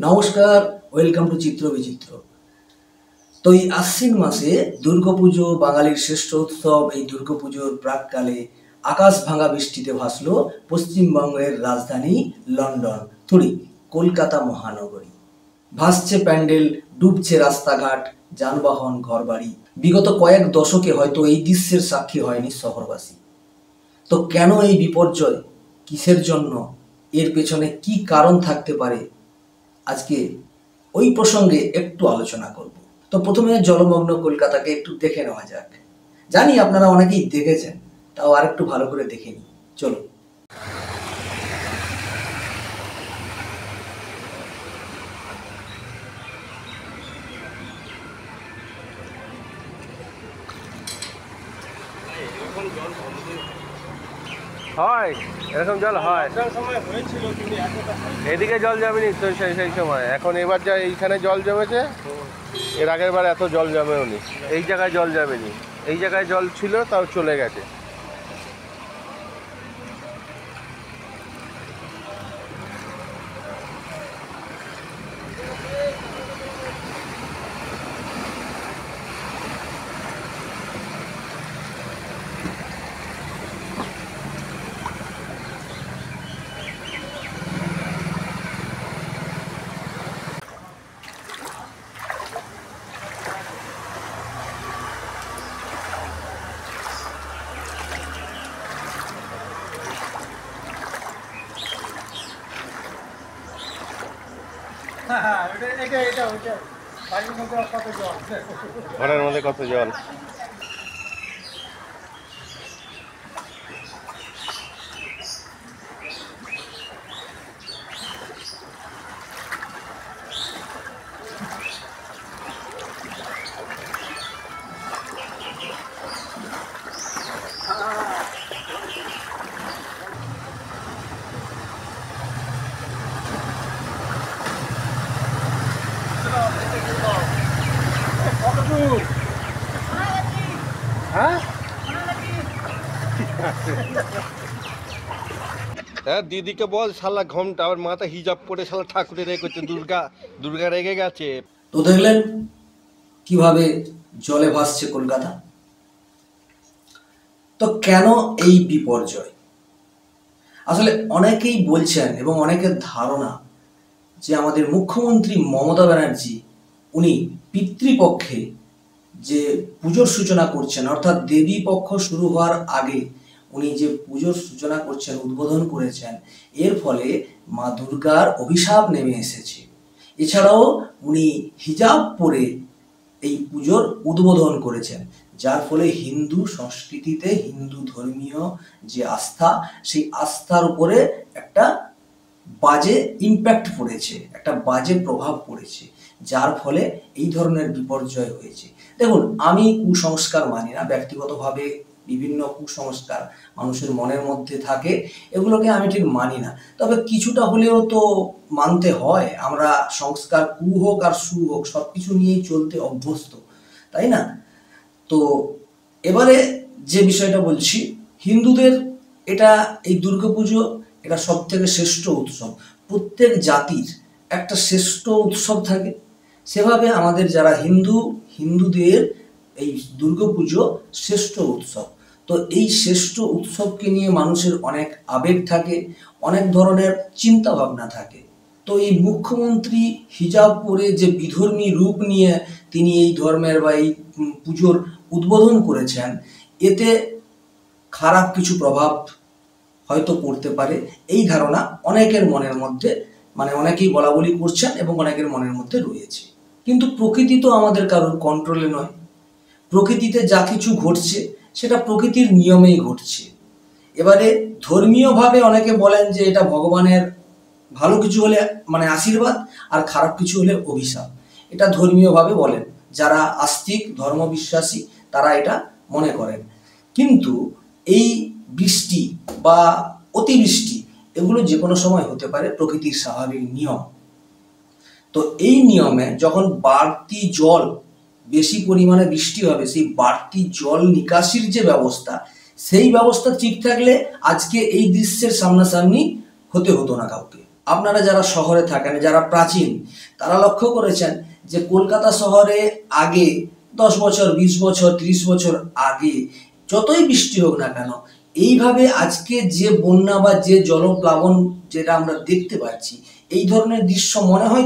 নমস্কার, welcome to চিত্র বিচিত্র। তো এই আশ্বিন মাসে দুর্গাপুজো বাঙালির শ্রেষ্ঠ উৎসব। এই দুর্গাপুজোর প্রাককালে আকাশ ভাঙা বৃষ্টিতে ভাসল পশ্চিমবঙ্গের রাজধানী লন্ডন, কলকাতা মহানগরী। ভাসছে প্যান্ডেল, ডুবছে রাস্তাঘাট, যানবাহন, ঘরবাড়ি। বিগত কয়েক দশকে হয়তো এই দৃশ্যের সাক্ষী হয়নি শহরবাসী। তো কেন এই বিপর্যয়, কিসের জন্য, এর পেছনে কি কারণ থাকতে পারে, আজকে ওই প্রসঙ্গে একটু আলোচনা করব। তো প্রথমে জলমগ্ন কলকাতাকে একটু দেখে নেওয়া যাক। জানি আপনারা অনেকেই দেখেছেন, তাও আর একটু ভালো করে দেখে নিই। চলো। হয় এরকম জল হয়, এদিকে জল জমেনি তো সেই সময়। এখন এবার যা এইখানে জল জমেছে, এর আগের বার এত জল জমেও নি। এই জায়গায় জল জমেনি, এই জায়গায় জল ছিল তাও চলে গেছে। ঘরের মধ্যে কত জল। হ্যাঁ, দিদিকে বল শালা ঘমটা আবার মাথা হিজাব পরে শালা ঠাকুরের রেখেছে। দুর্গা রেগে গেছে। তো দেখলেন কিভাবে জলে ভাসছে কলকাতা। তো কেন এই বিপর্যয়? আসলে অনেকেই বলছেন এবং অনেকের ধারণা যে আমাদের মুখ্যমন্ত্রী মমতা ব্যানার্জি উনি পিতৃপক্ষে যে পুজোর সূচনা করছেন, অর্থাৎ দেবী পক্ষ শুরু হওয়ার আগে উনি যে পুজোর সূচনা করছেন, উদ্বোধন করেছেন, এর ফলে মা দুর্গার অভিশাপ নেমে এসেছে। এছাড়াও উনি হিজাব পরে এই পুজোর উদ্বোধন করেছেন, যার ফলে হিন্দু সংস্কৃতিতে, হিন্দু ধর্মীয় যে আস্থা, সেই আস্থার উপরে একটা বাজে ইম্প্যাক্ট পড়েছে, একটা বাজে প্রভাব পড়েছে, যার ফলে এই ধরনের বিপর্যয় হয়েছে। দেখুন, আমি কুসংস্কার মানি না। ব্যক্তিগতভাবে বিভিন্ন কুসংস্কার মানুষের মনের মধ্যে থাকে, এগুলোকে আমি ঠিক মানি না। তবে কিছুটা হলেও তো মানতে হয়। আমরা সংস্কার, কু হোক আর সু হোক, সব কিছু নিয়েই চলতে অভ্যস্ত, তাই না? তো এবারে যে বিষয়টা বলছি, হিন্দুদের এটা, এই দুর্গাপুজো, এটা সব থেকে শ্রেষ্ঠ উৎসব। প্রত্যেক জাতির একটা শ্রেষ্ঠ উৎসব থাকে। সেভাবে আমাদের যারা হিন্দুদের এই দুর্গাপুজো শ্রেষ্ঠ উৎসব। তো এই শ্রেষ্ঠ উৎসবকে নিয়ে মানুষের অনেক আবেগ থাকে, অনেক ধরনের চিন্তা ভাবনা থাকে। তো এই মুখ্যমন্ত্রী হিজাব পরে যে বিধর্মী রূপ নিয়ে তিনি এই ধর্মের বা এই পুজোর উদ্বোধন করেছেন, এতে খারাপ কিছু প্রভাব হয়তো পড়তে পারে, এই ধারণা অনেকের মনের মধ্যে, মানে অনেকেই বলা বলি করছেন এবং অনেকের মনের মধ্যে রয়েছে। কিন্তু প্রকৃতি তো আমাদের কারোর কন্ট্রোলে নয়। প্রকৃতিতে যা কিছু ঘটছে সেটা প্রকৃতির নিয়মেই ঘটছে। এবারে ধর্মীয়ভাবে অনেকে বলেন যে এটা ভগবানের ভালো কিছু হলে মানে আশীর্বাদ, আর খারাপ কিছু হলে অভিশাপ। এটা ধর্মীয়ভাবে বলেন, যারা আস্তিক ধর্মবিশ্বাসী তারা এটা মনে করেন। কিন্তু এই বৃষ্টি বা অতিবৃষ্টি, এগুলো যে কোনো সময় হতে পারে, প্রকৃতির স্বাভাবিক নিয়ম। তো এই নিয়মে যখন বাড়তি জল, বেশি পরিমাণে বৃষ্টি হবে, সেই বাড়তি জল নিকাশির যে ব্যবস্থা, সেই ব্যবস্থা ঠিক থাকলে আজকে এই দৃশ্যের সামনাসামনি হতে হতো না কাউকে। আপনারা যারা শহরে থাকেন, যারা প্রাচীন, তারা লক্ষ্য করেছেন যে কলকাতা শহরে আগে 10 বছর, 20 বছর, 30 বছর আগে যতই বৃষ্টি হোক না কেন, এইভাবে আজকে যে বন্যা বা যে জলপ্লাবন যেটা আমরা দেখতে পাচ্ছি, এই ধরনের দৃশ্য মনে হয়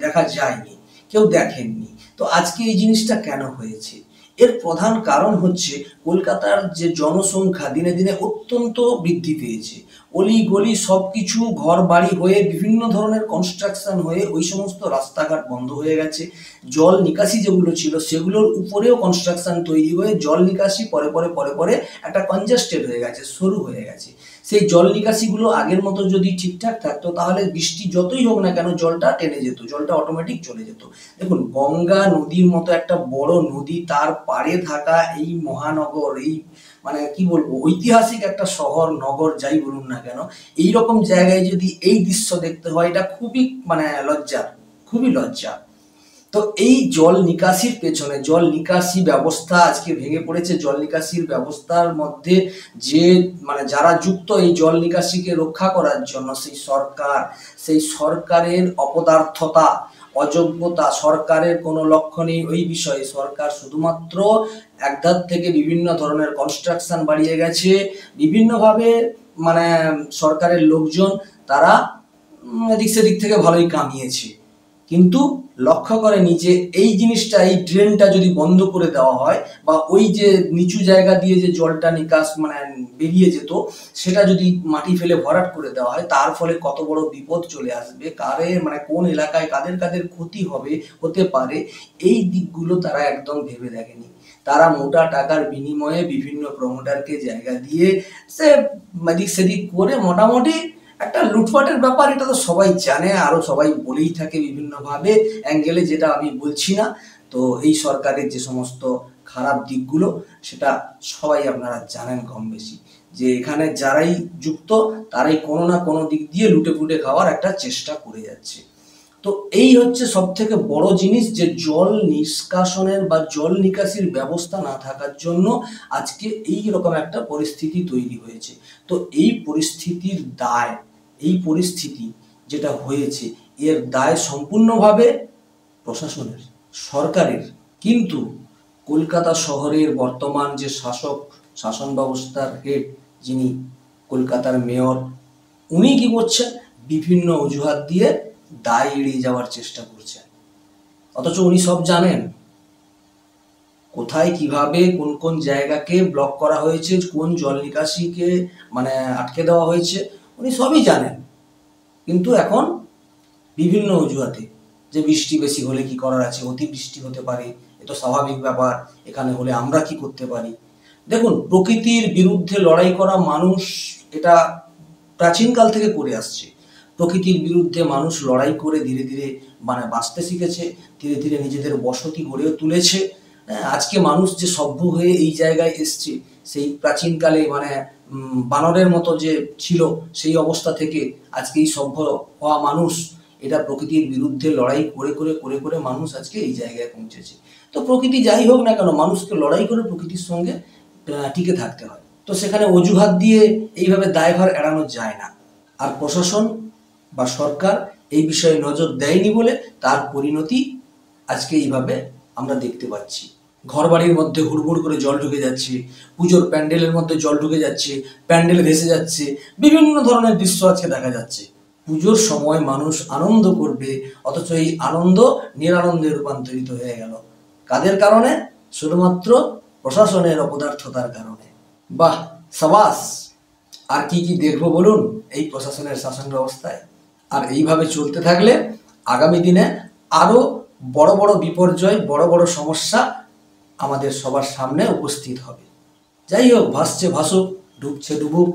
দেখা যায়নি, কেউ দেখেননি। তো আজকে এই জিনিসটা কেন হয়েছে? এর প্রধান কারণ হচ্ছে কলকাতার যে জনসংখ্যা দিনে দিনে অত্যন্ত বৃদ্ধি পেয়েছে। অলি গলি সবকিছু ঘর বাড়ি হয়ে বিভিন্ন ধরনের কনস্ট্রাকশন হয়ে ওই সমস্ত রাস্তাঘাট বন্ধ হয়ে গেছে। জল নিকাশি যেগুলো ছিল সেগুলোর উপরেও কনস্ট্রাকশন তৈরি হয়ে জল নিকাশি পরে পরে পরে পরে একটা কনজেস্টেড হয়ে গেছে, সরু হয়ে গেছে। সেই জল নিকাশিগুলো আগের মতো যদি ঠিকঠাক থাকতো তাহলে বৃষ্টি যতই হোক না কেন জলটা টেনে যেত, জলটা অটোমেটিক চলে যেত। দেখুন, গঙ্গা নদীর মতো একটা বড় নদী, তার পাড়ে থাকা এই মহানগর, এই কি বলবো, ঐতিহাসিক একটা শহর নগর যাই বলুন না কেন, এই রকম জায়গায় যদি এই দৃশ্য দেখতে হয়, এটা খুবই খুবই লজ্জা। তো এই জল নিকাশির পেছনে, জল নিকাশি ব্যবস্থা আজকে ভেঙে পড়েছে। জল নিকাশির ব্যবস্থার মধ্যে যে যারা যুক্ত এই জল নিকাশিকে রক্ষা করার জন্য, সেই সরকারের অপদার্থতা, অযোগ্যতা, সরকারের কোনো লক্ষ্য নেই ওই বিষয়ে। সরকার শুধুমাত্র একধার থেকে বিভিন্ন ধরনের কনস্ট্রাকশন বাড়িয়ে গেছে, বিভিন্নভাবে সরকারের লোকজন তারা এদিক সেদিক থেকে ভালোই কামিয়েছে, কিন্তু লক্ষ্য করেনি যে এই জিনিসটা, এই ড্রেনটা যদি বন্ধ করে দেওয়া হয় বা ওই যে নিচু জায়গা দিয়ে যে জলটা নিকাশ বেরিয়ে যেত, সেটা যদি মাটি ফেলে ভরাট করে দেওয়া হয়, তার ফলে কত বড় বিপদ চলে আসবে, কোন এলাকায় কাদের কাদের ক্ষতি হতে পারে, এই দিকগুলো তারা একদম ভেবে দেখেনি। তারা মোটা টাকার বিনিময়ে বিভিন্ন প্রমোটারকে জায়গা দিয়ে সে এদিক সেদিক করে মোটামুটি একটা লুটপাটের ব্যাপার, এটা তো সবাই জানে, আরো সবাই বলেই থাকে বিভিন্নভাবে অ্যাঙ্গেলে, যেটা আমি বলছি না। তো এই সরকারের যে সমস্ত খারাপ দিকগুলো সেটা সবাই আপনারা জানেন কম বেশি, যে এখানে যারাই যুক্ত তারাই কোনো না কোনো দিক দিয়ে লুটে ফুটে খাওয়ার একটা চেষ্টা করে যাচ্ছে। তো এই হচ্ছে সব থেকে বড় জিনিস, যে জল নিষ্কাশনের বা জল নিকাশির ব্যবস্থা না থাকার জন্য আজকে এই রকম একটা পরিস্থিতি তৈরি হয়েছে। তো এই পরিস্থিতি যেটা হয়েছে, এর দায় সম্পূর্ণভাবে প্রশাসনের, সরকারের। কিন্তু কলকাতা শহরের বর্তমান যে শাসন ব্যবস্থার হেড, যিনি কলকাতার মেয়র, উনি কি করছেন? বিভিন্ন অজুহাত দিয়ে দায় এড়িয়ে যাওয়ার চেষ্টা করছেন। অথচ উনি সব জানেন, কোথায় কিভাবে কোন কোন জায়গাকে ব্লক করা হয়েছে, কোন জল নিকাশিকে আটকে দেওয়া হয়েছে, উনি সবই জানেন। কিন্তু এখন বিভিন্ন অজুহাতে, যে বৃষ্টি বেশি হলে কি করার আছে, অতিবৃষ্টি হতে পারে, এ তো স্বাভাবিক ব্যাপার, এখানে হলে আমরা কি করতে পারি। দেখুন, প্রকৃতির বিরুদ্ধে লড়াই করা মানুষ এটা প্রাচীনকাল থেকে করে আসছে। প্রকৃতির বিরুদ্ধে মানুষ লড়াই করে ধীরে ধীরে বাঁচতে শিখেছে, ধীরে ধীরে নিজেদের বসতি গড়েও তুলেছে। আজকে মানুষ যে সভ্য হয়ে এই জায়গায় এসছে, সেই প্রাচীনকালে বানরের মতো যে ছিল সেই অবস্থা থেকে আজকে এই সভ্য হওয়া মানুষ, এটা প্রকৃতির বিরুদ্ধে লড়াই করে করে করে করে মানুষ আজকে এই জায়গায় পৌঁছেছে। তো প্রকৃতি যাই হোক না কেন, মানুষকে লড়াই করে প্রকৃতির সঙ্গে টিকে থাকতে হয়। তো সেখানে অজুহাত দিয়ে এইভাবে দায়ভার এড়ানো যায় না। আর প্রশাসন বা সরকার এই বিষয়ে নজর দেয়নি বলে তার পরিণতি আজকে এইভাবে আমরা দেখতে পাচ্ছি। ঘর বাড়ির মধ্যে হুড়মুড় করে জল ঢুকে যাচ্ছে, পুজোর প্যান্ডেলের মধ্যে জল ঢুকে যাচ্ছে, প্যান্ডেল ভেসে যাচ্ছে, বিভিন্ন ধরনের দৃশ্য আজকে দেখা যাচ্ছে। পুজোর সময় মানুষ আনন্দ করবে, অথচ এই আনন্দ নিরানন্দে রূপান্তরিত হয়ে গেল। কাদের কারণে? শুধুমাত্র প্রশাসনের অপদার্থতার কারণে। বাহ, সাবাস! আর কি কি দেখবো বলুন এই প্রশাসনের শাসন ব্যবস্থায়। আর এইভাবে চলতে থাকলে আগামী দিনে আরো বড় বড় বিপর্যয়, বড় বড় সমস্যা আমাদের সবার সামনে উপস্থিত হবে। যাই হোক, ভাসছে ভাসুক, ডুবছে ডুবুক,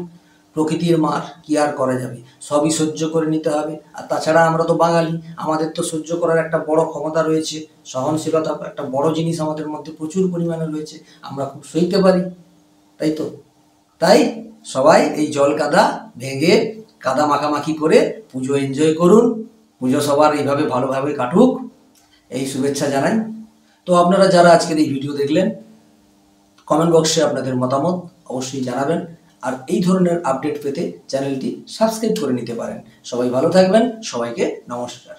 প্রকৃতির মার, কি আর করা যাবে, সবই সহ্য করে নিতে হবে। আর তাছাড়া আমরা তো বাঙালি, আমাদের তো সহ্য করার একটা বড় ক্ষমতা রয়েছে, সহনশীলতা একটা বড় জিনিস আমাদের মধ্যে প্রচুর পরিমাণে রয়েছে, আমরা খুব সইতে পারি, তাই তো? তাই সবাই এই জল কাদা ভেঙে, কাদা মাখামাখি করে পুজো এনজয় করুন। পুজো সবার এইভাবে ভালোভাবে কাটুক, এই শুভেচ্ছা জানাই। তো আপনারা যারা আজকের এই ভিডিও দেখলেন, কমেন্ট বক্সে আপনাদের মতামত অবশ্যই জানাবেন। আর এই ধরনের আপডেট পেতে চ্যানেলটি সাবস্ক্রাইব করে নিতে পারেন। সবাই ভালো থাকবেন, সবাইকে নমস্কার।